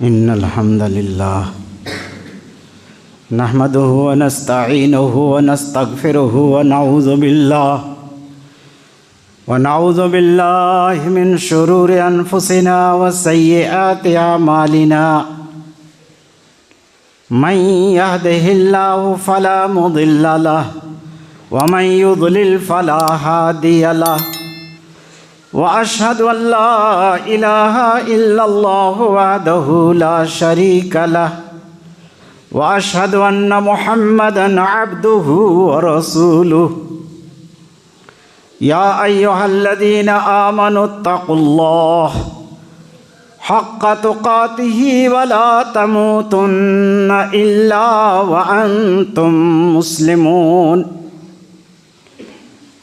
इन्नल हम्दलिल्लाह नहमदुहु व नस्तईनुहु व नस्तगफिरुहु व नऊज़ु बिल्लाहि मिन शुरूरि अनफुसिना व सय्यिआति अमालिना मन यहदिहिल्लाहु फला मुदिल्ल लहु व मन युद्लिल फला हादिय लहु व अशहदु अल्ला इलाहा इल्लल्लाहु वहदहु ला शरीका लहु व अशहदु अन्न मुहम्मदन अब्दुहु व रसूलुहु या अय्युहल्लज़ीना आमनुत्तक़ुल्लाह हक़्क़ तुक़ातिही व ला तमूतुन्न इल्ला व अंतुम मुस्लिमून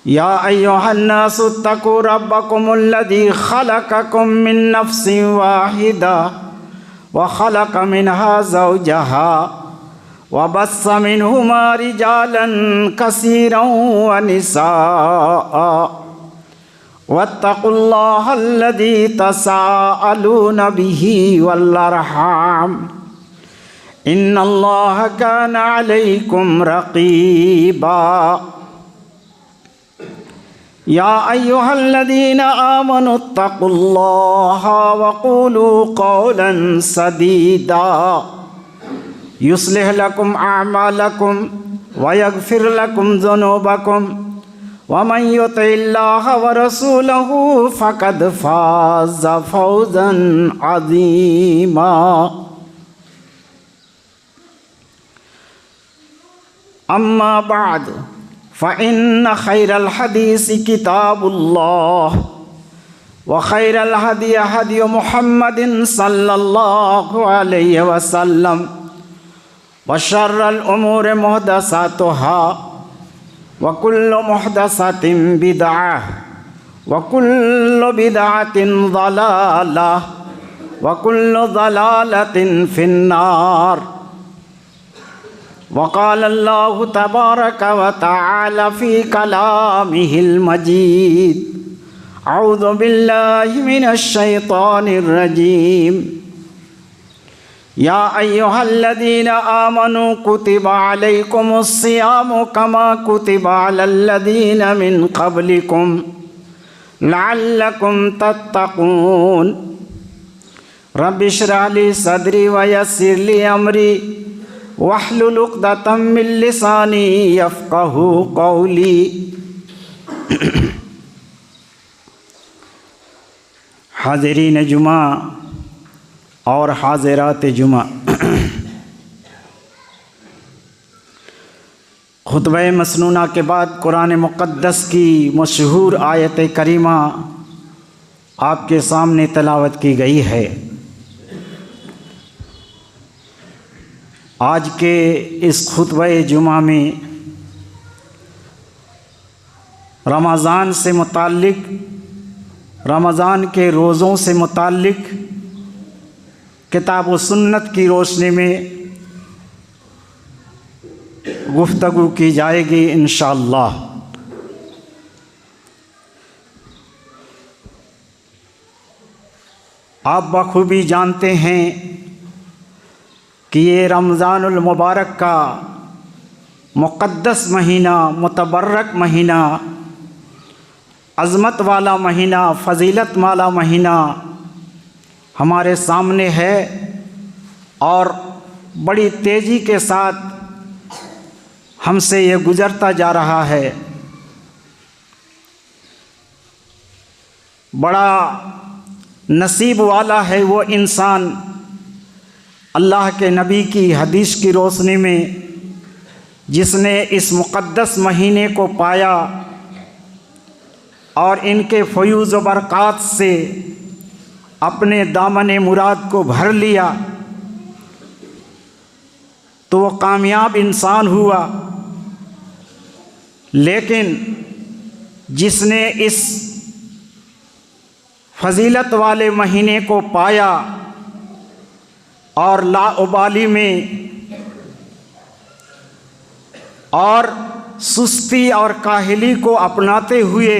या अय्युहन्नासु इत्तक़ू रब्बकुमुल्लज़ी ख़लक़कुम मिन नफ़्सिन वाहिदा व ख़लक़ मिनहा ज़ौजहा व बस्स मिनहुमा रिजालन कसीरन व निसाअ वत्तक़ुल्लाहल्लज़ी तसाअलून बिही वल अर्हाम इन्नल्लाह कान अलैकुम रक़ीबा या अय्युहल्लज़ीना आमनुत्तक़ुल्लाह व क़ूलू क़ौलन सदीदा युस्लिह लकुम अअमालकुम व यग़फ़िर लकुम ज़ुनूबकुम व मन युतिइल्लाह व रसूलहु फ़क़द फ़ाज़ फ़ौज़न अज़ीमा। अम्मा बाद फ़इन्न खैरल हदीस किताबुल्लाह व खैरल हदी हदी मुहम्मदिन सल्लल्लाहु अलैहि वसल्लम व शर्रल उमूर मुहदसातुहा व कुल्लु मुहदसातिन बिदअह व कुल्लु बिदअतिन ज़लालह व कुल्लु ज़लालतिन फिन्नार। वक़ाल अल्लाहु तबारक व तआला फ़ी कलामिहिल मजीद अऊज़ु बिल्लाहि मिनश शैतानिर रजीम या अय्युहल्लज़ीना आमनू कुतिबा अलैकुमुस सियामु कमा कुतिबा अलल्लज़ीना मिन क़ब्लिकुम लअल्लकुम तत्तक़ून रब्बि इश्रह ली सदरी व यस्सिर ली अमरी वहलुल उक़दतम मिन लिसानी यफ़क़हू क़ौली। हाज़िरीन जुमा और हाज़िरात जुमा, खुतबा मसनूना के बाद कुरान मुक़द्दस की मशहूर आयत करीमा आपके सामने तिलावत की गई है। आज के इस खुतबा जुमा में रमज़ान से मुताल्लिक़, रमज़ान के रोज़ों से मुताल्लिक़ किताब व सुन्नत की रोशनी में गुफ्तगू की जाएगी इंशाअल्लाह। आप बखूबी जानते हैं कि ये रमज़ानुल मुबारक का मुक़द्दस महीना, मुतबर्रक महीना, अज़मत वाला महीना, फ़ज़ीलत वाला महीना हमारे सामने है और बड़ी तेज़ी के साथ हमसे ये गुज़रता जा रहा है। बड़ा नसीब वाला है वो इंसान अल्लाह के नबी की हदीस की रोशनी में जिसने इस मुक़द्दस महीने को पाया और इनके फ़यूज़ व बरक़ात से अपने दामन मुराद को भर लिया तो वो कामयाब इंसान हुआ। लेकिन जिसने इस फ़जीलत वाले महीने को पाया और लाउबाली में और सुस्ती और काहली को अपनाते हुए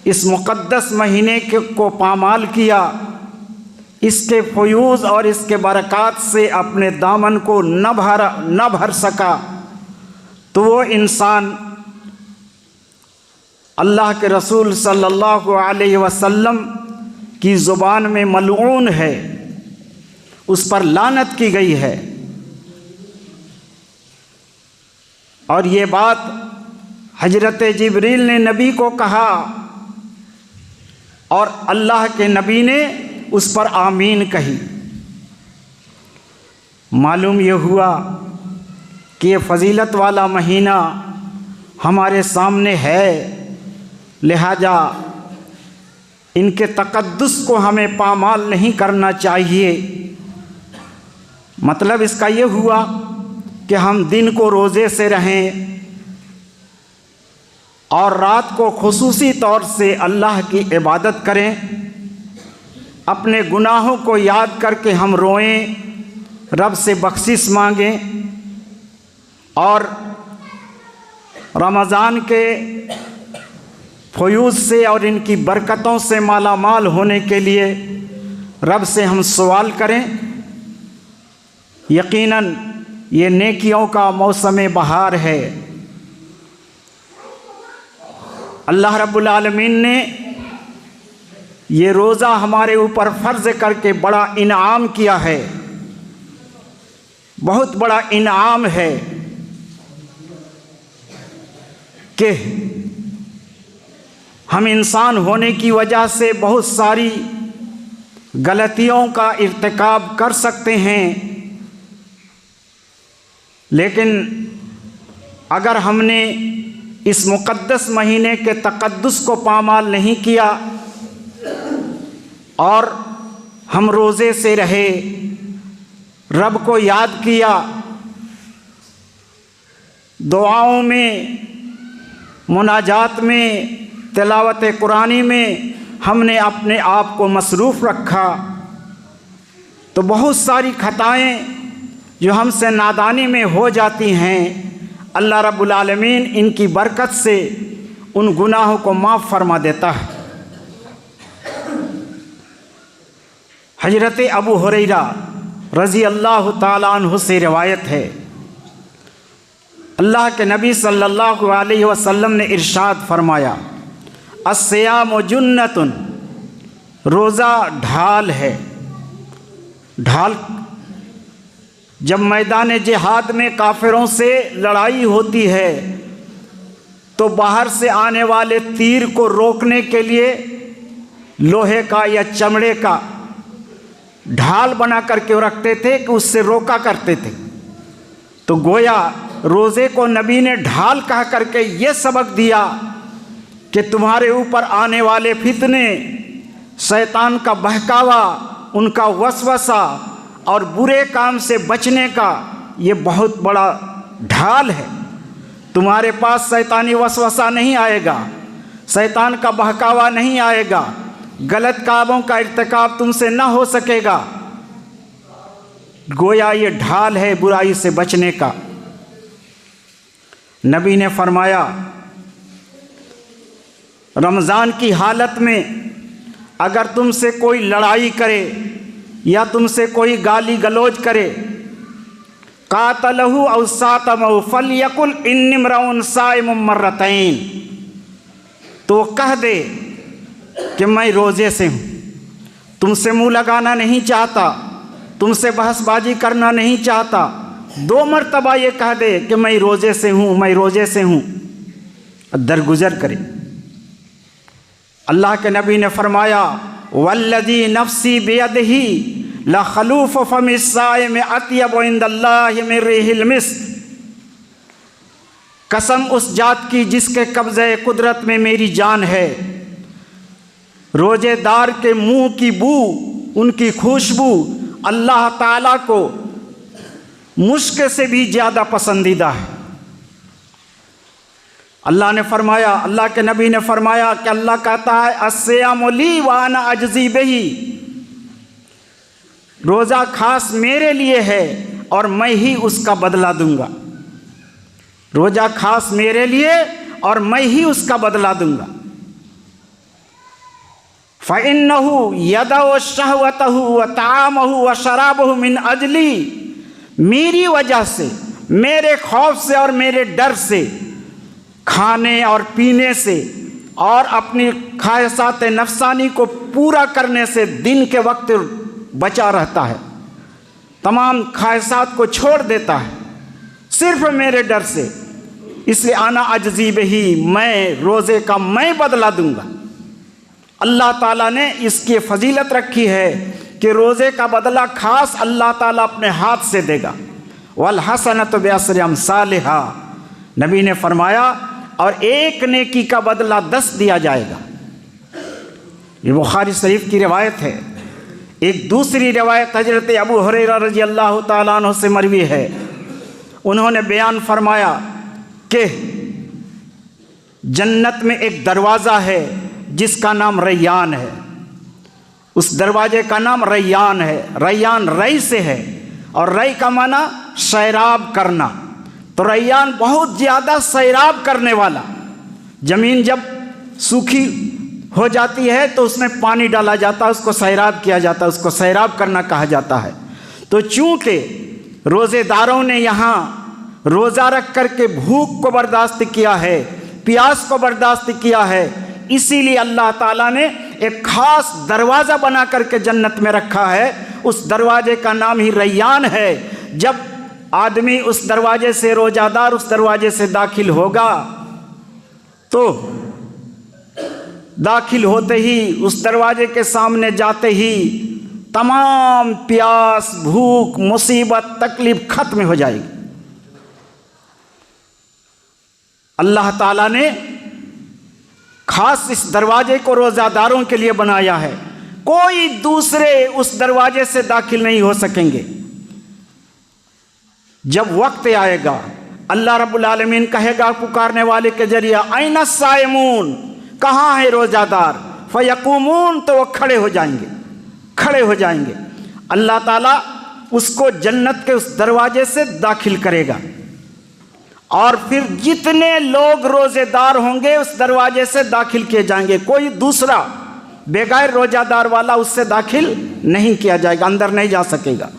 इस मुक़द्दस महीने को पामाल किया इसके फ़यूज़ और इसके बरक़ात से अपने दामन को न भर सका तो वो इंसान अल्लाह के रसूल सल्लल्लाहु अलैहि वसल्लम की ज़ुबान में मलऊन है, उस पर लानत की गई है। और ये बात हजरत जिब्रील ने नबी को कहा और अल्लाह के नबी ने उस पर आमीन कही। मालूम ये हुआ कि ये फ़जीलत वाला महीना हमारे सामने है, लिहाजा इनके तक़द्दुस को हमें पामाल नहीं करना चाहिए। मतलब इसका ये हुआ कि हम दिन को रोज़े से रहें और रात को खुसूसी तौर से अल्लाह की इबादत करें, अपने गुनाहों को याद करके हम रोएं, रब से बख्शिश मांगें और रमज़ान के फ़यूज़ से और इनकी बरकतों से मालामाल होने के लिए रब से हम सवाल करें। यकीनन ये नेकियों का मौसम बहार है। अल्लाह रब्बुल आलमीन ने ये रोज़ा हमारे ऊपर फ़र्ज़ करके बड़ा इनाम किया है, बहुत बड़ा इनाम है कि हम इंसान होने की वजह से बहुत सारी गलतियों का इर्तिकाब कर सकते हैं, लेकिन अगर हमने इस मुक़द्दस महीने के तक़द्दुस को पामाल नहीं किया और हम रोज़े से रहे, रब को याद किया, दुआओं में, मुनाजात में, तिलावत कुरानी में हमने अपने आप को मसरूफ़ रखा, तो बहुत सारी खताएं जो हमसे नादानी में हो जाती हैं, अल्लाह रब्बुल आलमीन इनकी बरकत से उन गुनाहों को माफ़ फरमा देता है। हजरत अबू हुरैरा रज़ी अल्लाह ताला अन्हु से रिवायत है, अल्लाह के नबी सल्लल्लाहु अलैहि वसल्लम ने इरशाद फरमाया, अस्सियाम जुन्नतुन, रोज़ा ढाल है। ढाल जब मैदान जिहाद में काफिरों से लड़ाई होती है तो बाहर से आने वाले तीर को रोकने के लिए लोहे का या चमड़े का ढाल बना करके रखते थे कि उससे रोका करते थे। तो गोया रोज़े को नबी ने ढाल कह करके ये सबक दिया कि तुम्हारे ऊपर आने वाले फितने, शैतान का बहकावा, उनका वसवसा और बुरे काम से बचने का ये बहुत बड़ा ढाल है। तुम्हारे पास शैतानी वसवसा नहीं आएगा, शैतान का बहकावा नहीं आएगा, गलत कामों का इर्तिकाब तुमसे ना हो सकेगा। गोया ये ढाल है बुराई से बचने का। नबी ने फरमाया, रमज़ान की हालत में अगर तुमसे कोई लड़ाई करे या तुमसे कोई गाली गलौज करे, कातलहु औ सातमहु फलयकुल इन्नी इम्रउन साइमुम मर्रतैन, तो कह दे कि मैं रोज़े से हूँ, तुमसे मुँह लगाना नहीं चाहता, तुमसे बहसबाजी करना नहीं चाहता। 2 मरतबा ये कह दे कि मैं रोज़े से हूँ, मैं रोज़े से हूँ, दरगुजर करे। अल्लाह के नबी ने फरमाया, वल्लज़ी नफ्सी बियदिही लखलूफ फमिस्साइम अत्यब इंदल्लाहि मिन रिहिल मिस्क, कसम उस जात की जिसके कब्ज़े कुदरत में मेरी जान है, रोज़ेदार के मुंह की बू, उनकी खुशबू अल्लाह ताला को मुश्क से भी ज़्यादा पसंदीदा है। अल्लाह ने फरमाया, अल्लाह के नबी ने फरमाया कि अल्लाह कहता है, अस्सियामु ली व अना अजज़ी बिही, रोज़ा खास मेरे लिए है और मैं ही उसका बदला दूंगा। रोज़ा खास मेरे लिए और मैं ही उसका बदला दूंगा। फ़इन्नहु यदउ शहवतहु व तामहु व शराबहु मिन अजली, मेरी वजह से, मेरे खौफ से और मेरे डर से, खाने और पीने से और अपनी ख्वाहिशात नफसानी को पूरा करने से दिन के वक्त बचा रहता है, तमाम ख्वाहिशात को छोड़ देता है सिर्फ मेरे डर से। इसलिए आना अजज़ीब ही, मैं रोज़े का मैं बदला दूंगा। अल्लाह ताला ने इसकी फजीलत रखी है कि रोज़े का बदला खास अल्लाह ताला अपने हाथ से देगा। वल हसनत बिअश्रि अम्सालिहा, नबी ने फरमाया, और एक नेकी का बदला 10 दिया जाएगा। ये बुखारी शरीफ की रिवायत है। एक दूसरी रिवायत हजरत अबू हुरैरा रज़ी अल्लाह ताला अन्हु से मरवी है। उन्होंने बयान फरमाया कि जन्नत में एक दरवाज़ा है जिसका नाम रैयान है। उस दरवाजे का नाम रैयान है। रैयान रई से है और रई का माना सैराब करना। तो रैयान बहुत ज़्यादा सैराब करने वाला। ज़मीन जब सूखी हो जाती है तो उसमें पानी डाला जाता है, उसको सैराब किया जाता है, उसको सैराब करना कहा जाता है। तो चूँकि रोज़ेदारों ने यहाँ रोज़ा रख कर के भूख को बर्दाश्त किया है, प्यास को बर्दाश्त किया है, इसीलिए अल्लाह ताला ने एक ख़ास दरवाज़ा बना करके जन्नत में रखा है। उस दरवाजे का नाम ही रैयान है। जब आदमी उस दरवाजे से, रोज़ादार उस दरवाजे से दाखिल होगा तो दाखिल होते ही, उस दरवाजे के सामने जाते ही तमाम प्यास, भूख, मुसीबत, तकलीफ खत्म हो जाएगी। अल्लाह ताला ने खास इस दरवाजे को रोज़ादारों के लिए बनाया है। कोई दूसरे उस दरवाजे से दाखिल नहीं हो सकेंगे। जब वक्त आएगा, अल्लाह रब्बुल आलमीन कहेगा पुकारने वाले के जरिए, ऐना साइमून, कहाँ है रोज़ादार? फ़यक़ूमून, तो वो खड़े हो जाएंगे, खड़े हो जाएंगे। अल्लाह ताला उसको जन्नत के उस दरवाजे से दाखिल करेगा और फिर जितने लोग रोज़ेदार होंगे उस दरवाजे से दाखिल किए जाएंगे। कोई दूसरा बेगैर रोज़ादार वाला उससे दाखिल नहीं किया जाएगा, अंदर नहीं जा सकेगा।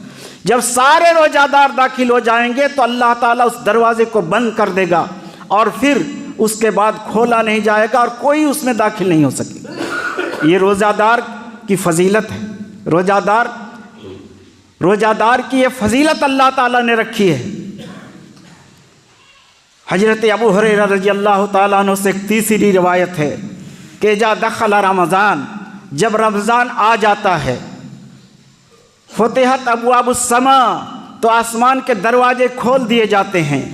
जब सारे रोज़ादार दाखिल हो जाएंगे तो अल्लाह ताला उस दरवाजे को बंद कर देगा और फिर उसके बाद खोला नहीं जाएगा और कोई उसमें दाखिल नहीं हो सकेगा। ये रोज़ादार की फजीलत है। रोज़ादार की ये फजीलत अल्लाह ताला ने रखी है। हजरत अबू हुरैरा रज़ी अल्लाह ताला अन्हु से एक तीसरी रिवायत है कि जा दखल रमज़ान, जब रमज़ान आ जाता है, फुतिहत अबवाबुस समा, तो आसमान के दरवाजे खोल दिए जाते हैं।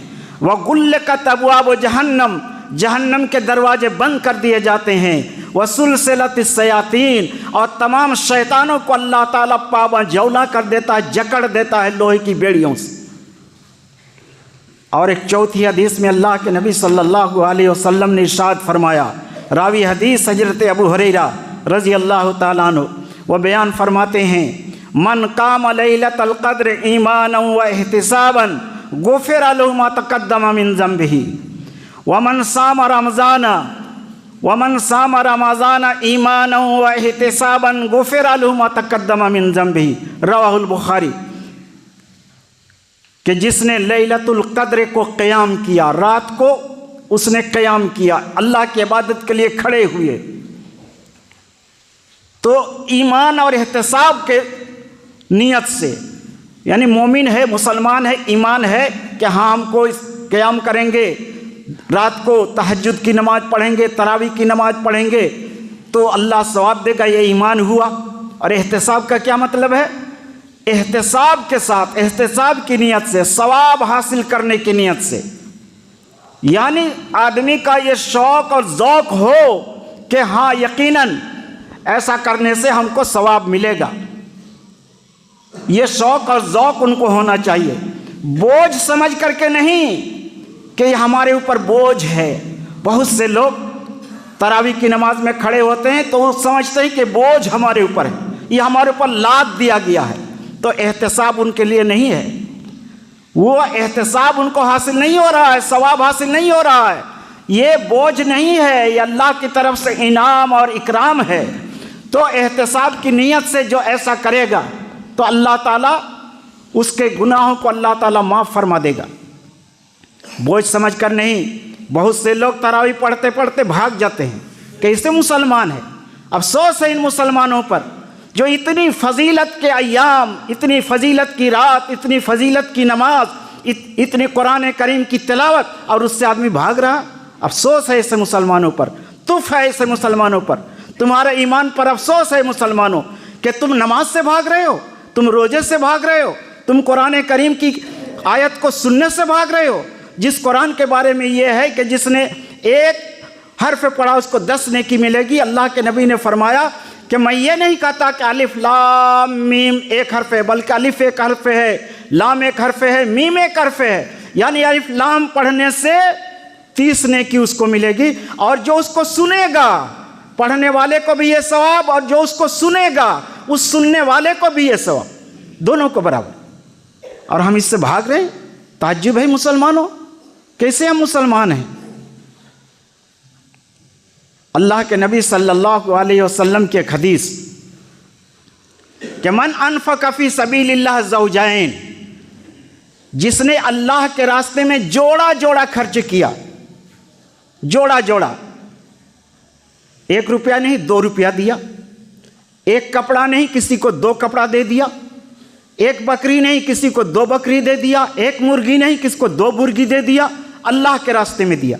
व गुल्लकत अबवाब जहन्नम, जहन्नम के दरवाजे बंद कर दिए जाते हैं। व सुलसिलतिस शयातीन, और तमाम शैतानों को अल्लाह ताला पाबंद जौला कर देता है, जकड़ देता है लोहे की बेड़ियों से। और एक चौथी हदीस में अल्लाह के नबी सल्लल्लाहु अलैहि वसल्लम ने इरशाद फरमाया, रावी हदीस हजरत अबू हुरैरा रज़ी अल्लाह ताला अन्हु, वह बयान फरमाते हैं, मन काम लैलतल क़द्र ईमानन व इहतिसाबन गुफ़िर लहु मा तक़द्दम मिन ज़ंबिही वमन साम रमज़ान ईमानन व इहतिसाबन गुफ़िर लहु मा तक़द्दम मिन ज़ंबिही। रवाहुल बुखारी। कि जिसने लैलतुल क़द्र को क़याम किया, रात को उसने क़याम किया, अल्लाह की इबादत के लिए खड़े हुए, तो ईमान और एहतिसाब के नियत से, यानी मोमिन है, मुसलमान है, ईमान है कि हाँ हमको इस क़याम करेंगे, रात को तहज्जुद की नमाज़ पढ़ेंगे, तरावी की नमाज़ पढ़ेंगे तो अल्लाह सवाब देगा, ये ईमान हुआ। और एहतिसाब का क्या मतलब है? एहतिसाब के साथ, एहतिसाब की नियत से, सवाब हासिल करने की नियत से, यानी आदमी का ये शौक़ और ज़ौक़ हो कि हाँ यकीनन ऐसा करने से हमको सवाब मिलेगा। ये शौक़ और ज़ौक़ उनको होना चाहिए, बोझ समझ करके नहीं कि ये हमारे ऊपर बोझ है। बहुत से लोग तरावी की नमाज में खड़े होते हैं तो वो समझते हैं कि बोझ हमारे ऊपर है, ये हमारे ऊपर लाद दिया गया है। तो एहतिसाब उनके लिए नहीं है, वो एहतिसाब उनको हासिल नहीं हो रहा है, सवाब हासिल नहीं हो रहा है, ये बोझ नहीं है, ये अल्लाह की तरफ से इनाम और इकराम है। तो एहतिसाब की नीयत से जो ऐसा करेगा तो अल्लाह ताला उसके गुनाहों को अल्लाह ताला माफ़ फरमा देगा। बोझ समझकर नहीं। बहुत से लोग तरावी पढ़ते पढ़ते भाग जाते हैं, कैसे मुसलमान है। अफसोस है इन मुसलमानों पर जो इतनी फजीलत के अय्याम, इतनी फजीलत की रात, इतनी फजीलत की नमाज, इतने कुरान करीम की तिलावत, और उससे आदमी भाग रहा। अफसोस है ऐसे मुसलमानों पर, तुफ है ऐसे मुसलमानों पर, तुम्हारे ईमान पर अफसोस है मुसलमानों कि तुम नमाज से भाग रहे हो, तुम रोजे से भाग रहे हो, तुम कुरान करीम की आयत को सुनने से भाग रहे हो, जिस कुरान के बारे में ये है कि जिसने एक हर्फ पढ़ा उसको 10 नेकी मिलेगी। अल्लाह के नबी ने फरमाया कि मैं ये नहीं कहता कि अलिफ लाम मीम एक हर्फ है, बल्कि अलिफ एक हर्फ है, लाम एक हर्फ है, मीम एक हर्फ है। यानी अलिफ लाम पढ़ने से 30 नेकी उसको मिलेगी, और जो उसको सुनेगा, पढ़ने वाले को भी ये सवाब, और जो उसको सुनेगा उस सुनने वाले को भी ये सवाब, दोनों को बराबर। और हम इससे भाग रहे हैं। ताज्जुब है मुसलमानों, कैसे हम मुसलमान हैं। अल्लाह के नबी सल्लल्लाहु अलैहि वसल्लम की एक हदीस कि मन अनफक़ फ़ी सबीलिल्लाह ज़ौजैन, जिसने अल्लाह के रास्ते में जोड़ा जोड़ा खर्च किया, जोड़ा जोड़ा, 1 रुपया नहीं 2 रुपया दिया, एक कपड़ा नहीं किसी को 2 कपड़ा दे दिया, एक बकरी नहीं किसी को 2 बकरी दे दिया, एक मुर्गी नहीं किसी को 2 मुर्गी दे दिया, अल्लाह के रास्ते में दिया,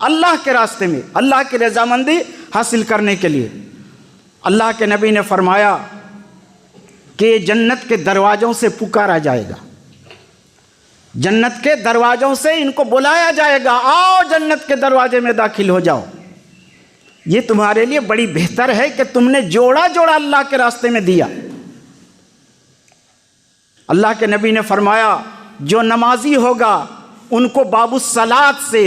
अल्लाह के रास्ते में, अल्लाह की रजामंदी हासिल करने के लिए। अल्लाह के नबी ने फरमाया कि जन्नत के दरवाज़ों से पुकारा जाएगा, जन्नत के दरवाज़ों से इनको बुलाया जाएगा, आओ जन्नत के दरवाजे में दाखिल हो जाओ। ये तुम्हारे लिए बड़ी बेहतर है कि तुमने जोड़ा जोड़ा अल्लाह के रास्ते में दिया। अल्लाह के नबी ने फरमाया जो नमाजी होगा उनको बाबुस्सलात से,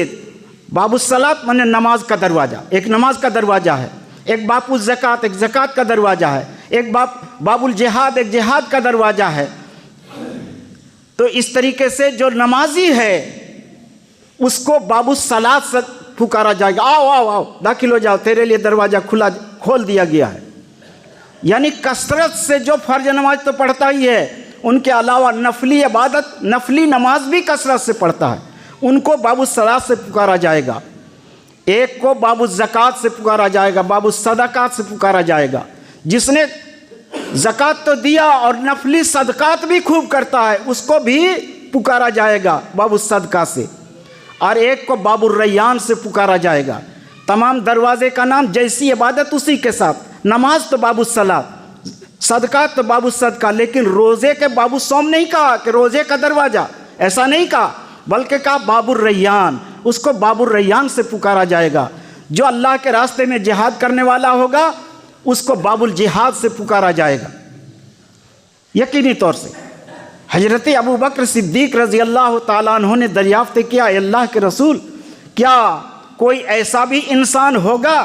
बाबुस्सलात माने नमाज का दरवाज़ा, एक नमाज का दरवाज़ा है, एक बाबुल ज़कात एक ज़कात का दरवाज़ा है, एक बाबुल जिहाद एक जिहाद का दरवाज़ा है। तो इस तरीके से जो नमाजी है उसको बाबुस्सलात से पुकारा जाएगा, आओ आओ आओ दाखिल हो जाओ, तेरे लिए दरवाज़ा खुला खोल दिया गया है। यानी कसरत से जो फ़र्ज नमाज तो पढ़ता ही है, उनके अलावा नफली इबादत, नफली नमाज भी कसरत से पढ़ता है, उनको बाबुस्सलात से पुकारा जाएगा। एक को बाबुज़्ज़कात से पुकारा जाएगा, बाबुस्सदक़ात से पुकारा जाएगा। जिसने ज़कात तो दिया और नफली सदक़ात भी खूब करता है उसको भी पुकारा जाएगा बाबुस्सदक़ा से। और एक को बाबुर्रैयान से पुकारा जाएगा। तमाम दरवाज़े का नाम, जैसी इबादत उसी के साथ, नमाज तो बाबुस्सलात, सदक़ात तो बाबुस्सदक़ा। लेकिन रोज़े के बाबुस्सौम नहीं कहा कि रोज़े का दरवाज़ा, ऐसा नहीं कहा, बल्कि कहा बाबुर्रैयान, उसको बाबुर्रैयान से पुकारा जाएगा। जो अल्लाह के रास्ते में जिहाद करने वाला होगा उसको बाबुल जिहाद से पुकारा जाएगा। यकीनी तौर से हज़रत अबू बकर सिद्दीक़ रज़ी अल्लाह ताला अन्हु ने दरियाफ़्त किया, अल्लाह के रसूल, क्या कोई ऐसा भी इंसान होगा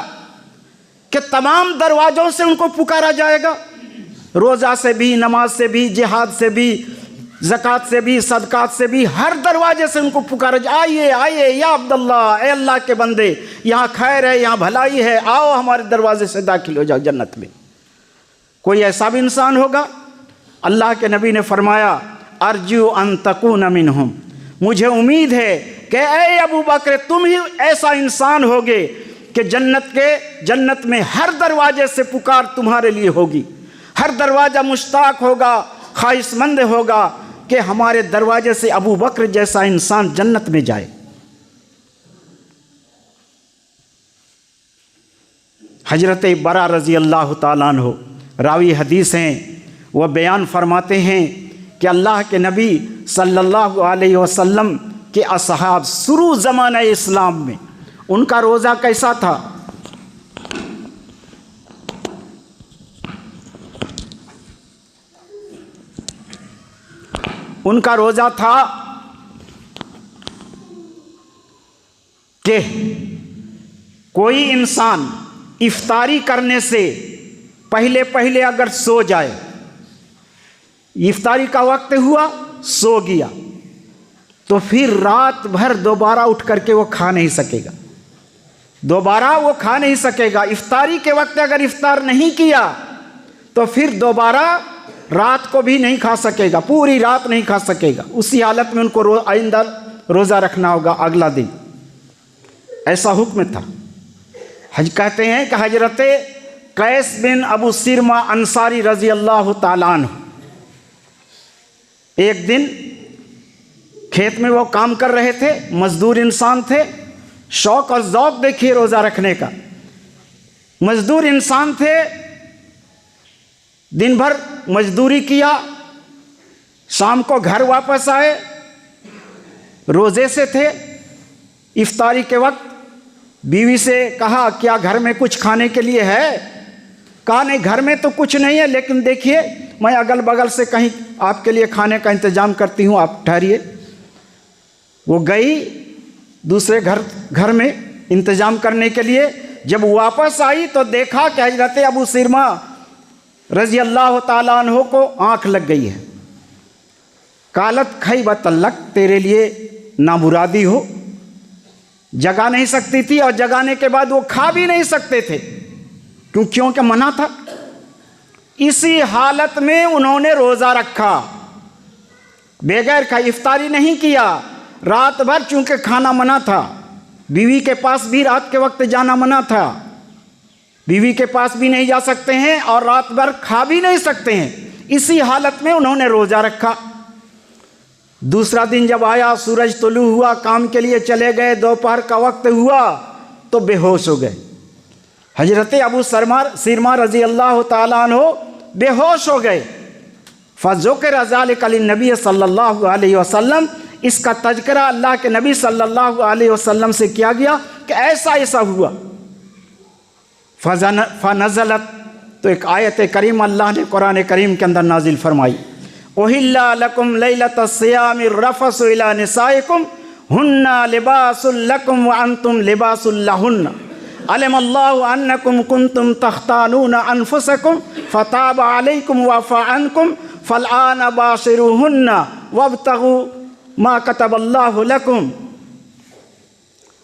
कि तमाम दरवाज़ों से उनको पुकारा जाएगा, रोज़ा से भी, नमाज से भी, जिहाद से भी, ज़कात से भी, सदक़ात से भी, हर दरवाजे से उनको पुकारा जाए, आइए आइए या अब्दुल्लाह, ए अल्लाह के बंदे, यहाँ खैर है, यहाँ भलाई है, आओ हमारे दरवाजे से दाखिल हो जाओ जन्नत में। कोई ऐसा भी इंसान होगा? अल्लाह के नबी ने फरमाया अर्जू अन तकून मिनहुम, मुझे उम्मीद है कि ए अबू बकर तुम ही ऐसा इंसान होगे कि जन्नत में हर दरवाजे से पुकार तुम्हारे लिए होगी, हर दरवाज़ा मुश्ताक होगा, ख्वाहिशमंद होगा कि हमारे दरवाजे से अबू बकर जैसा इंसान जन्नत में जाए। हजरत बरा रज़ी अल्लाह ताला अन्हु रावी हदीस हैं, वह बयान फरमाते हैं कि अल्लाह के नबी सल्लल्लाहु अलैहि वसल्लम के असहाब शुरू ज़माना इस्लाम में उनका रोज़ा कैसा था? उनका रोज़ा था कि कोई इंसान इफ्तारी करने से पहले पहले अगर सो जाए, इफ्तारी का वक्त हुआ, सो गया, तो फिर रात भर दोबारा उठ करके वो खा नहीं सकेगा, दोबारा वो खा नहीं सकेगा। इफ्तारी के वक्त अगर इफ्तार नहीं किया तो फिर दोबारा रात को भी नहीं खा सकेगा, पूरी रात नहीं खा सकेगा। उसी हालत में उनको आइंदा रोज़ा रखना होगा अगला दिन। ऐसा हुक्म था। हज कहते हैं कि हजरत कैस बिन अबू सिरमा अंसारी रज़ी अल्लाह ताला अन्हु एक दिन खेत में वो काम कर रहे थे, मजदूर इंसान थे। शौक और ज़ौक़ देखिए रोज़ा रखने का। मजदूर इंसान थे, दिन भर मजदूरी किया, शाम को घर वापस आए, रोज़े से थे। इफ्तारी के वक्त बीवी से कहा क्या घर में कुछ खाने के लिए है? कहा नहीं, घर में तो कुछ नहीं है, लेकिन देखिए मैं अगल बगल से कहीं आपके लिए खाने का इंतज़ाम करती हूँ, आप ठहरिए। वो गई दूसरे घर में इंतज़ाम करने के लिए। जब वापस आई तो देखा कि हजरत अबू सिरमा रज़ी अल्लाह ताला अन्हु को आँख लग गई है। कालत खई बतल्लक, तेरे लिए नामुरादी हो। जगा नहीं सकती थी और जगाने के बाद वो खा भी नहीं सकते थे, क्योंकि मना था। इसी हालत में उन्होंने रोज़ा रखा, बगैर खाए इफ्तारी नहीं किया। रात भर चूंकि खाना मना था, बीवी के पास भी रात के वक्त जाना मना था, बीवी के पास भी नहीं जा सकते हैं और रात भर खा भी नहीं सकते हैं। इसी हालत में उन्होंने रोज़ा रखा। दूसरा दिन जब आया, सूरज तुलू हुआ, काम के लिए चले गए, दोपहर का वक्त हुआ तो बेहोश हो गए। हजरत अबू सिरमा रज़ी अल्लाह ताला अन्हु बेहोश हो गए। फ़ज़ुकिर ज़ालिका लिन्नबी सल्लल्लाहु अलैहि वसल्लम, इसका तज़किरा अल्लाह के नबी सल्लल्लाहु अलैहि वसल्लम से किया गया कि ऐसा ऐसा हुआ। फ़नज़लत, तो एक आयत करीम अल्लाह ने कुरान करीम के अंदर नाजिल फरमाई, उहिल्ला लकुम लैलतस्सियामिर रफ़सु इला निसाइकुम हुन्ना लिबासुल लकुम व अंतुम लिबासुल लहुन्ना अलिमल्लाहु अन्नकुम कुंतुम तख्तानूना अनफुसकुम फताब अलैकुम व अफ़ा अन्कुम फ़लआन बाशिरूहुन्ना वब्तगू मा कतबल्लाहु लकुम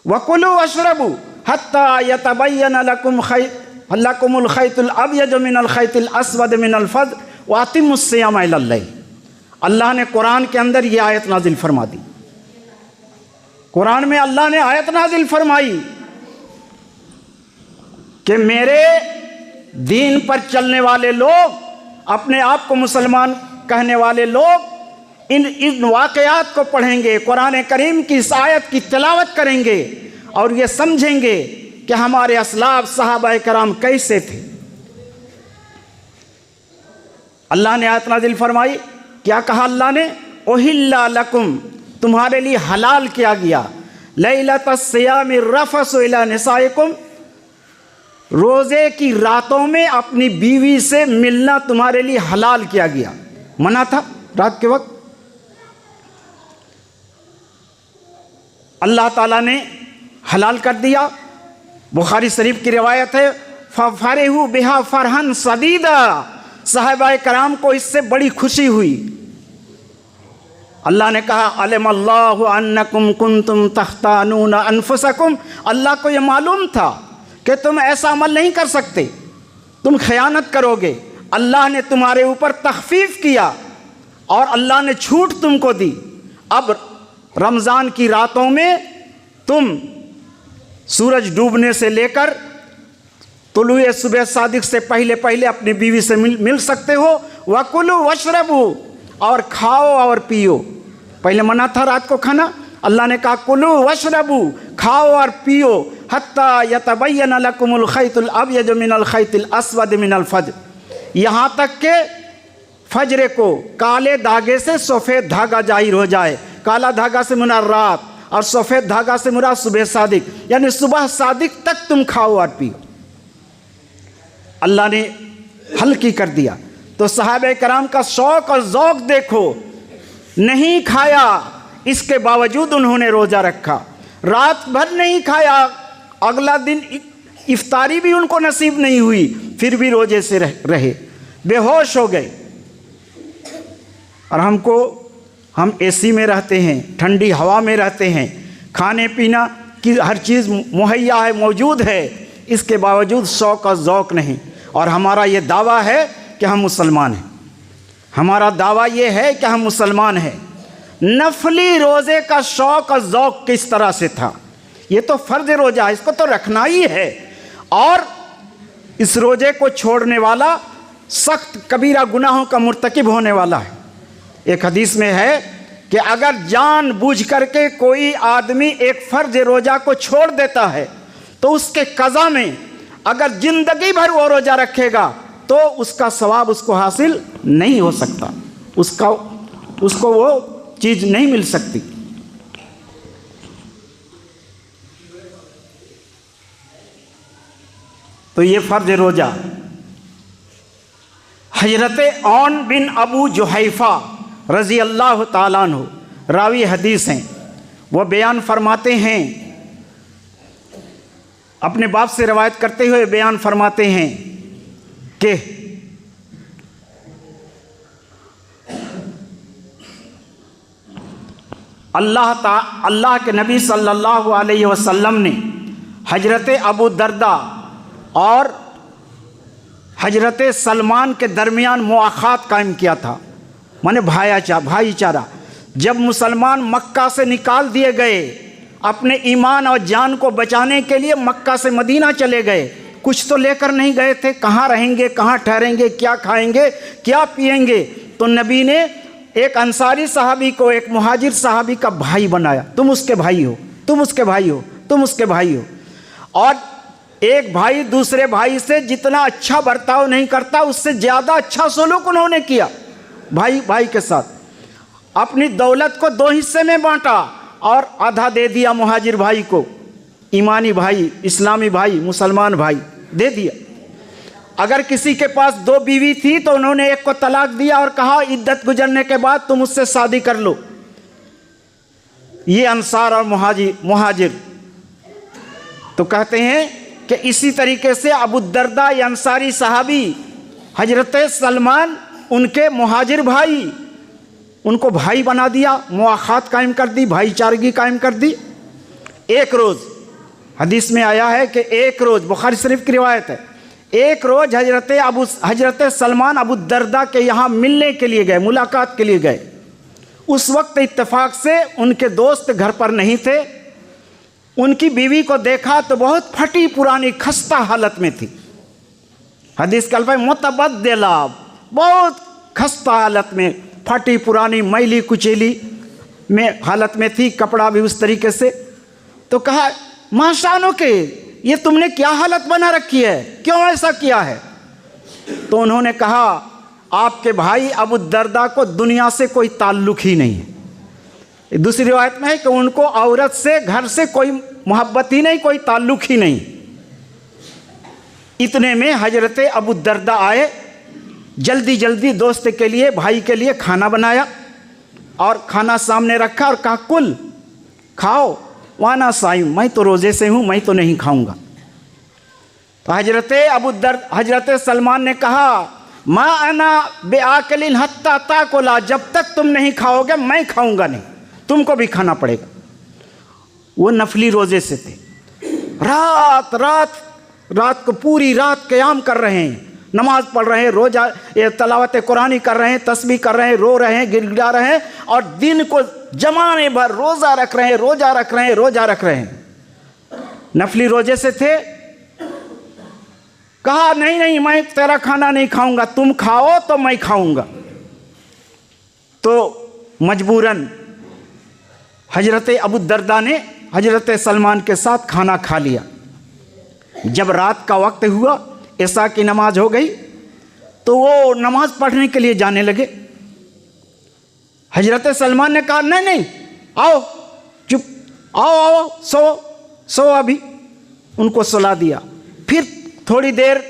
वकुलू वशरबू हत्ता यतबय्यन लकुमुल खैतुल अबयज़ मिनल खैतिल अस्वद मिनल फ़ज्र व अतिम्मुस सियाम इलल लैल। अल्लाह ने कुरान के अंदर ये आयत नाजिल फरमा दी। कुरान में अल्लाह ने आयत नाजिल फरमाई कि मेरे दीन पर चलने वाले लोग, अपने आप को मुसलमान कहने वाले लोग इन वाक़यात को पढ़ेंगे, कुरान करीम की इस आयत की तिलावत करेंगे और ये समझेंगे कि हमारे असलाफ सहाबा कराम कैसे थे। अल्लाह ने आयत नाजिल फरमाई, क्या कहा अल्लाह ने? उहिल्ला लकुम, तुम्हारे लिए हलाल किया गया, लैलतस्सियामिर रफ़सु इला निसाइकुम, रोज़े की रातों में अपनी बीवी से मिलना तुम्हारे लिए हलाल किया गया। मना था रात के वक्त, अल्लाह ताला ने हलाल कर दिया। बुखारी शरीफ की रिवायत है, फ़फ़रहू बिहा फ़रहन सदीदा, साहबाए कराम को इससे बड़ी खुशी हुई। अल्लाह ने कहा अलिमल्लाहु अन्नकुम कुंतुम तख्तानूना अनफुसकुम, अल्लाह को ये मालूम था कि तुम ऐसा अमल नहीं कर सकते, तुम खयानत करोगे। अल्लाह ने तुम्हारे ऊपर तख़फ़ीफ़ किया और अल्लाह ने छूट तुमको दी। अब रमज़ान की रातों में तुम सूरज डूबने से लेकर तुलुए सुबह सादिक से पहले पहले अपनी बीवी से मिल सकते हो। वकुलू वशरबू, और खाओ और पियो। पहले मना था रात को खाना, अल्लाह ने कहा कुलू वशरबू, खाओ और पियो, हत्ता यतबय्यन लकुमुल खैतुल अबयज़ मिनल खैतिल अस्वद मिनल फ़ज्र, यहाँ तक के फजर को काले धागे से सफ़ेद धागा जाहिर हो जाए। काला धागा से मुराद रात और सफ़ेद धागा से मुराद सुबह सादिक, यानी सुबह सादिक तक तुम खाओ और पियो। अल्लाह ने हल्की कर दिया। तो सहाबे कराम का शौक़ और ज़ौक़ देखो, नहीं खाया, इसके बावजूद उन्होंने रोज़ा रखा, रात भर नहीं खाया, अगला दिन इफ्तारी भी उनको नसीब नहीं हुई, फिर भी रोज़े से रहे, बेहोश हो गए। और हम एसी में रहते हैं, ठंडी हवा में रहते हैं, खाने पीना की हर चीज़ मुहैया है, मौजूद है, इसके बावजूद शौक़ और ज़ौक़ नहीं। और हमारा ये दावा है कि हम मुसलमान हैं, हमारा दावा ये है कि हम मुसलमान हैं। नफली रोज़े का शौक़ और ज़ौक़ किस तरह से था, ये तो फ़र्ज़ रोज़ा है, इसको तो रखना ही है। और इस रोज़े को छोड़ने वाला सख्त कबीरा गुनाहों का मुर्तकिब होने वाला है। एक हदीस में है कि अगर जान बूझ करके कोई आदमी एक फ़र्ज़ रोज़ा को छोड़ देता है तो उसके क़ज़ा में अगर ज़िंदगी भर वो रोज़ा रखेगा तो उसका सवाब उसको हासिल नहीं हो सकता, उसको वो चीज़ नहीं मिल सकती। तो ये फ़र्ज़ रोज़ा। हज़रत औन बिन अबू जुहैफ़ा रज़ी अल्लाह ताला अन्हु रावी हदीस हैं, वो बयान फरमाते हैं, अपने बाप से रवायत करते हुए बयान फरमाते हैं कि अल्लाह के नबी सल्लल्लाहु अलैहि वसल्लम ने हज़रत अबू दर्दा और हज़रत सलमान के दरमियान मुआख़ात कायम किया था, माने भाईचारा। जब मुसलमान मक्का से निकाल दिए गए, अपने ईमान और जान को बचाने के लिए मक्का से मदीना चले गए, कुछ तो लेकर नहीं गए थे, कहाँ रहेंगे, कहाँ ठहरेंगे, क्या खाएंगे, क्या पिएंगे। तो नबी ने एक अंसारी सहाबी को एक मुहाजिर सहाबी का भाई बनाया, तुम उसके भाई हो, तुम उसके भाई हो, तुम उसके भाई हो। और एक भाई दूसरे भाई से जितना अच्छा बर्ताव नहीं करता उससे ज़्यादा अच्छा सलूक उन्होंने किया भाई भाई के साथ। अपनी दौलत को दो हिस्से में बांटा और आधा दे दिया मुहाजिर भाई को, ईमानी भाई, इस्लामी भाई, मुसलमान भाई दे दिया। अगर किसी के पास दो बीवी थी तो उन्होंने एक को तलाक दिया और कहा इद्दत गुजरने के बाद तुम उससे शादी कर लो। ये अंसार और मुहाजिर। तो कहते हैं कि इसी तरीके से अबू दर्दा या अंसारी सहाबी, हजरत सलमान उनके मुहाजिर भाई, उनको भाई बना दिया, मुआख़ात कायम कर दी, भाईचारगी कायम कर दी। एक रोज़ हदीस में आया है कि एक रोज़, बुखारी शरीफ की रिवायत है, एक रोज़ हजरत सलमान अबू दर्दा के यहाँ मिलने के लिए गए, मुलाकात के लिए गए। उस वक्त इत्तेफाक से उनके दोस्त घर पर नहीं थे। उनकी बीवी को देखा तो बहुत फटी पुरानी खस्ता हालत में थी। हदीस का अल्फाज मुतबद्दिला, बहुत खस्ता हालत में, फटी पुरानी मैली कुचेली में हालत में थी, कपड़ा भी उस तरीके से। तो कहा माशानो के ये तुमने क्या हालत बना रखी है, क्यों ऐसा किया है? तो उन्होंने कहा आपके भाई अबू दर्दा को दुनिया से कोई ताल्लुक़ ही नहीं है। दूसरी रिवायत में है कि उनको औरत से, घर से कोई मोहब्बत ही नहीं, कोई ताल्लुक़ ही नहीं। इतने में हजरत अबू दर्दा आए, जल्दी जल्दी दोस्त के लिए, भाई के लिए खाना बनाया और खाना सामने रखा और कहा कुल खाओ, वाना साइम, मैं तो रोज़े से हूँ, मैं तो नहीं खाऊंगा। तो हजरत सलमान ने कहा मा अना बेआकलिन हत्ता ताकुला, जब तक तुम नहीं खाओगे मैं खाऊंगा नहीं, तुमको भी खाना पड़ेगा। वो नफली रोज़े से थे, रात को पूरी रात क़याम कर रहे हैं, नमाज पढ़ रहे हैं, रोज़ा तलावत कुरानी कर रहे हैं, तस्बीह कर रहे हैं, रो रहे हैं, गिड़गिड़ा रहे हैं, और दिन को जमाने भर रोज़ा रख रहे हैं, रोज़ा रख रहे हैं। नफली रोज़े से थे। कहा नहीं मैं तेरा खाना नहीं खाऊंगा, तुम खाओ तो मैं खाऊंगा। तो मजबूरन हजरत अबू दर्दा ने हजरत सलमान के साथ खाना खा लिया। जब रात का वक्त हुआ, ऐसा की नमाज हो गई, तो वो नमाज पढ़ने के लिए जाने लगे। हजरत सलमान ने कहा नहीं आओ, चुप, आओ सो अभी। उनको सुला दिया। फिर थोड़ी देर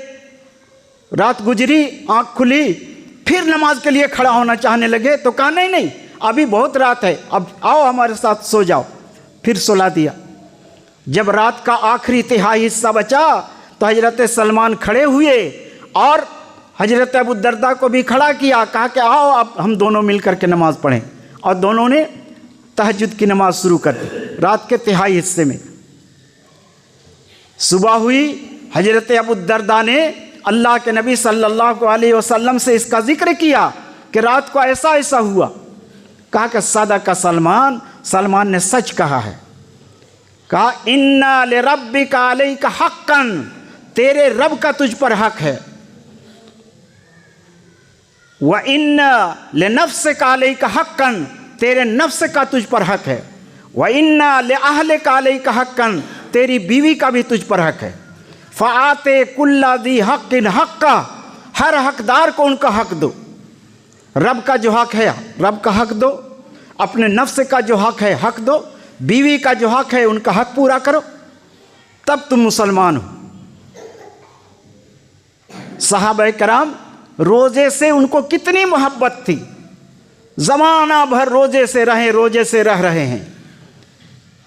रात गुजरी, आँख खुली, फिर नमाज के लिए खड़ा होना चाहने लगे। तो कहा नहीं अभी बहुत रात है, अब आओ हमारे साथ सो जाओ। फिर सुला दिया। जब रात का आखिरी तिहाई हिस्सा बचा तो हजरत सलमान खड़े हुए और हजरत अबू दर्दा को भी खड़ा किया, कहा कि आओ अब हम दोनों मिलकर के नमाज़ पढ़ें। और दोनों ने तहज्जुद की नमाज शुरू कर दी रात के तिहाई हिस्से में। सुबह हुई, हजरत अबू दर्दा ने अल्लाह के नबी सल्लल्लाहु अलैहि वसल्लम से इसका जिक्र किया कि रात को ऐसा ऐसा हुआ। कहा कि सदक सलमान, सलमान ने सच कहा है। कहा इन्ना लिरब्बिका अलैका हक्कन, तेरे रब का तुझ पर हक है। व इन्ना लिनफ्सिका अलैका हक्कन, तेरे नफ्स का तुझ पर हक है। व इन्ना लिअहलिका अलैका हक्कन, तेरी बीवी का भी तुझ पर हक है। फ़आते कुल्ला दी हक़्क़िन हक़्क़ा, हर हकदार को उनका हक दो। रब का जो हक है रब का हक दो, अपने नफ्स का जो हक है हक दो, बीवी का जो हक है उनका हक पूरा करो, तब तुम मुसलमान हो। सहाबा कराम रोज़े से उनको कितनी मोहब्बत थी, ज़माना भर रोज़े से रह रहे हैं।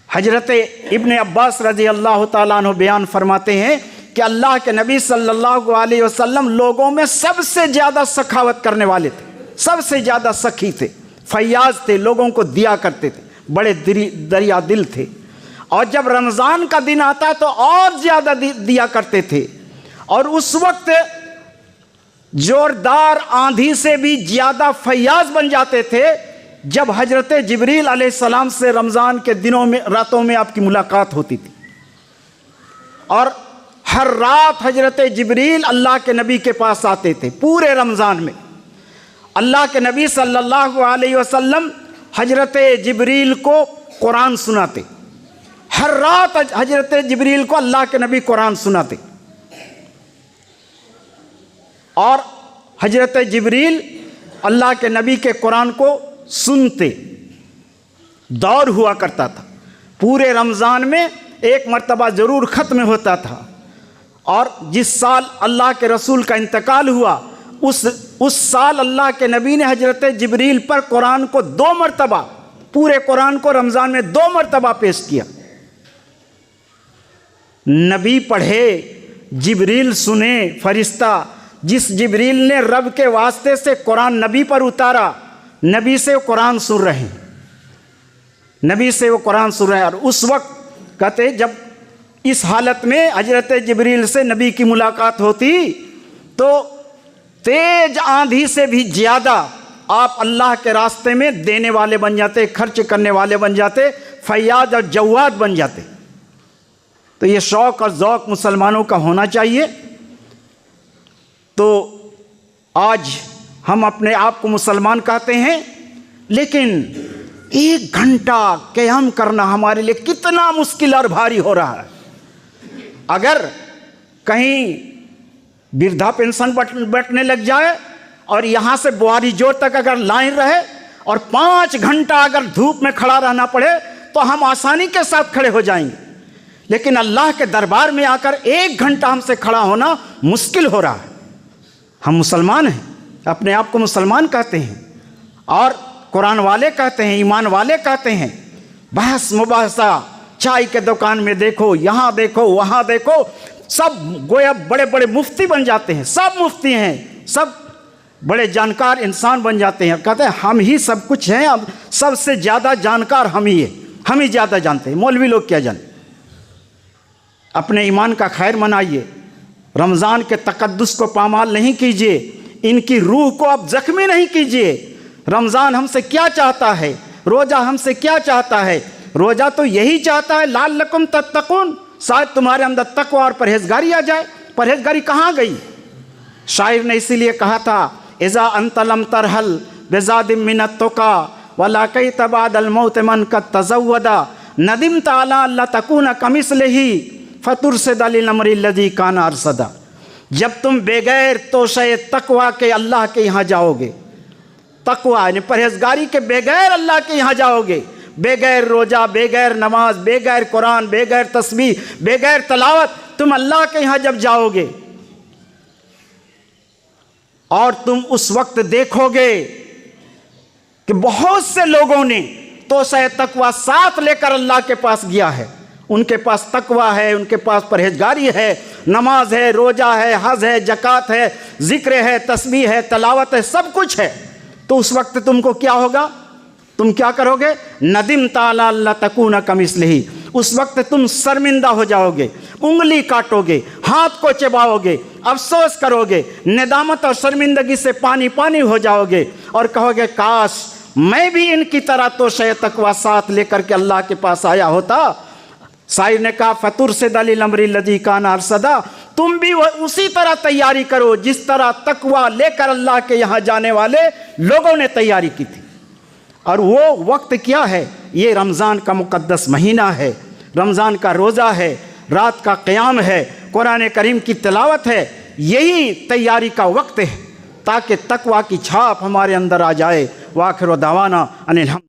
हजरत इब्ने अब्बास रज़ी अल्लाह ताला अन्हु बयान फरमाते हैं कि अल्लाह के नबी सल्लल्लाहु अलैहि वसल्लम लोगों में सबसे ज़्यादा सखावत करने वाले थे, सबसे ज़्यादा सखी थे, फैयाज थे, लोगों को दिया करते थे, बड़े दरिया दिल थे। और जब रमज़ान का दिन आता तो और ज़्यादा दिया करते थे। और उस वक्त जोरदार आंधी से भी ज़्यादा फैयाज बन जाते थे जब हजरत जिब्रील अलैहिस्सलाम से रमज़ान के दिनों में, रातों में आपकी मुलाकात होती थी। और हर रात हजरत जिब्रील अल्लाह के नबी के पास आते थे। पूरे रमज़ान में अल्लाह के नबी सल्लल्लाहु अलैहि वसल्लम हजरत जिब्रील को कुरान सुनाते। हर रात हजरत जिब्रील को अल्लाह के नबी कुरान सुनाते और हजरत जिब्रील अल्लाह के नबी के कुरान को सुनते। दौर हुआ करता था, पूरे रमज़ान में एक मर्तबा ज़रूर ख़त्म होता था। और जिस साल अल्लाह के रसूल का इंतकाल हुआ उस साल अल्लाह के नबी ने हजरत जिब्रील पर कुरान को 2 मरतबा, पूरे कुरान को रमज़ान में 2 मरतबा पेश किया। नबी पढ़े, जिब्रील सुने। फरिश्ता जिस जिब्रील ने रब के वास्ते से कुरान नबी पर उतारा, नबी से वो कुरान सुन रहे हैं, नबी से वो कुरान सुन रहे हैं। और उस वक्त कहते जब इस हालत में हजरत जिब्रील से नबी की मुलाकात होती तो तेज आंधी से भी ज़्यादा आप अल्लाह के रास्ते में देने वाले बन जाते, खर्च करने वाले बन जाते, फैयाज और जवाद बन जाते। तो ये शौक़ और ज़ौक़ मुसलमानों का होना चाहिए। तो आज हम अपने आप को मुसलमान कहते हैं, लेकिन 1 घंटा क़याम करना हमारे लिए कितना मुश्किल और भारी हो रहा है। अगर कहीं वृद्धा पेंशन बंटने लग जाए और यहाँ से बुआरी जोर तक अगर लाइन रहे और 5 घंटा अगर धूप में खड़ा रहना पड़े तो हम आसानी के साथ खड़े हो जाएंगे। लेकिन अल्लाह के दरबार में आकर 1 घंटा हमसे खड़ा होना मुश्किल हो रहा है। हम मुसलमान हैं, अपने आप को मुसलमान कहते हैं और कुरान वाले कहते हैं, ईमान वाले कहते हैं। बहस मुबाहसा, चाय के दुकान में देखो, यहाँ देखो, वहाँ देखो, सब गोया बड़े बड़े मुफ्ती बन जाते हैं। सब मुफ्ती हैं, सब बड़े जानकार इंसान बन जाते हैं। कहते हैं हम ही सब कुछ हैं, अब सबसे ज़्यादा जानकार हम ही हैं, हम ही ज़्यादा जानते हैं। मौलवी लोग क्या जाने। अपने ईमान का खैर मनाइए, रमज़ान के तकद्दुस को पामाल नहीं कीजिए, इनकी रूह को आप ज़ख्मी नहीं कीजिए। रमज़ान हमसे क्या चाहता है, रोज़ा हमसे क्या चाहता है? रोज़ा तो यही चाहता है लअल्लकुम तत्तकून, शायद तुम्हारे अंदर तकवा और परहेजगारी आ जाए। परहेजगारी कहाँ गई? शायर ने इसीलिए कहा था, इज़ा अंत लम तरहल बेज़ादिम मिनत तुका वला कई तबादल मौत मन का तज़व्वदा नदिम ताला अल्लाह तकून कमिसलिही फतुरसिद लिल अमरि लज़ी काना अरसदा। जब तुम बेगैर तोशे तकवा के अल्लाह के यहाँ जाओगे, तकवा यानी परहेजगारी के बगैर अल्लाह के यहाँ जाओगे, बेगैर रोज़ा, बेगैर नमाज, बेगैर कुरान, बेगैर तस्बीह, बेगैर तलावत, तुम अल्लाह के यहाँ जब जाओगे और तुम उस वक्त देखोगे कि बहुत से लोगों ने तोशे तकवा साथ लेकर अल्लाह के पास गया है। उनके पास तकवा है, उनके पास परहेजगारी है, नमाज है, रोज़ा है, हज है, ज़कात है, ज़िक्र है, तस्बीह है, तलावत है, सब कुछ है। तो उस वक्त तुमको क्या होगा? तुम क्या करोगे? नदिम ताला अल्लाह तकूना कमिसलिही, उस वक्त तुम शर्मिंदा हो जाओगे, उंगली काटोगे, हाथ को चबाओगे, अफसोस करोगे, नेदामत और शर्मिंदगी से पानी पानी हो जाओगे और कहोगे काश मैं भी इनकी तरह तो शय तकवा साथ लेकर के अल्लाह के पास आया होता। शायर ने कहा फतुर से दलील अमरी लदी का नार सदा, तुम भी उसी तरह तैयारी करो जिस तरह तकवा लेकर अल्लाह के यहाँ जाने वाले लोगों ने तैयारी की थी। और वो वक्त क्या है? ये रमज़ान का मुक़द्दस महीना है, रमज़ान का रोज़ा है, रात का क़याम है, कुरान करीम की तिलावत है। यही तैयारी का वक्त है ताकि तकवा की छाप हमारे अंदर आ जाए। वाखिर दावाना अनिल।